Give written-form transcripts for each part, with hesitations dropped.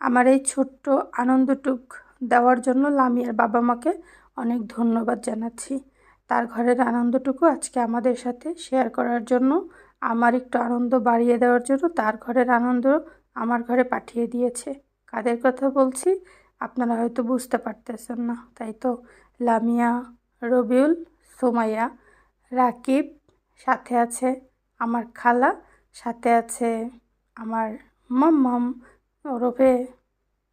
আমার এই ছোট্ট আনন্দটুক দেওয়ার জন্য লামিয়ার বাবা মাকে অনেক ধন্যবাদ জানাচ্ছি। তার ঘরের আনন্দটুকু আজকে আমাদের সাথে শেয়ার করার জন্য, আমার একটু আনন্দ বাড়িয়ে দেওয়ার জন্য তার ঘরের আনন্দ আমার ঘরে পাঠিয়ে দিয়েছে। কাদের কথা বলছি আপনারা হয়তো বুঝতে পারতেছেন না, তাই তো? লামিয়া, রবিউল, সোমাইয়া, রাকিব, সাথে আছে আমার খালা, সাথে আছে আমার মাম্মাম ওরফে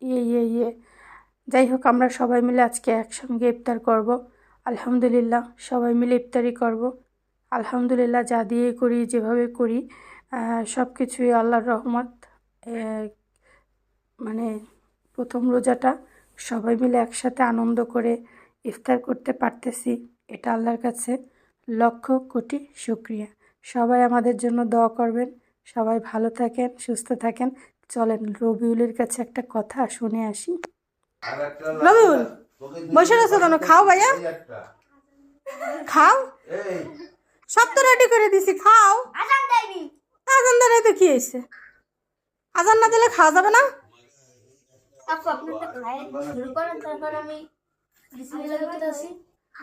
ইয়ে। যাই হোক, আমরা সবাই মিলে আজকে একসঙ্গে ইফতার করব। আলহামদুলিল্লাহ, সবাই মিলে ইফতারি করব। আলহামদুলিল্লাহ, যা দিয়ে করি, যেভাবে করি, সব কিছুই আল্লাহর রহমত। মানে প্রথম রোজাটা সবাই মিলে একসাথে আনন্দ করে ইফতার করতে পারতেছি, এটা আল্লাহর কাছে লক্ষ কোটি শুকরিয়া। সবাই আমাদের জন্য দোয়া করবেন। সবাই ভালো থাকেন, সুস্থ থাকেন। চলেন রবিউলের কাছে একটা কথা শুনে আসি। রবিউল, বসে আছো কেন? খাও ভাইয়া, খাও। সব তো রেডি করে দিছি, খাও। আজান দেয় তো কি হয়েছে? আজান না দিলে খাওয়া যাবে না?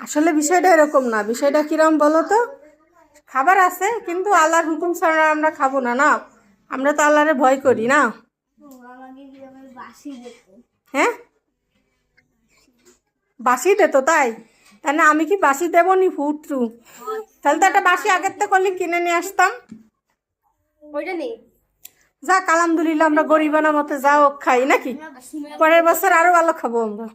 আসলে বিষয়টা এরকম না। বিষয়টা কিরম বলো তো? খাবার আছে, কিন্তু আল্লাহর হুকুম ছাড়া আমরা খাবো না। না, আমরা তো আল্লাহরে ভয় করি না। হ্যাঁ, বাসি দে তো, তাই না? আমি কি বাসি দেবো নি ফুটরু? তাহলে তো একটা বাসি আগের থেকে করলে কিনে নিয়ে আসতাম। ওইটা নেই। যাক, আলহামদুলিল্লাহ, আমরা গরিবানা মতো যাও খাই নাকি, পরের বছর আরো ভালো খাবো আমরা।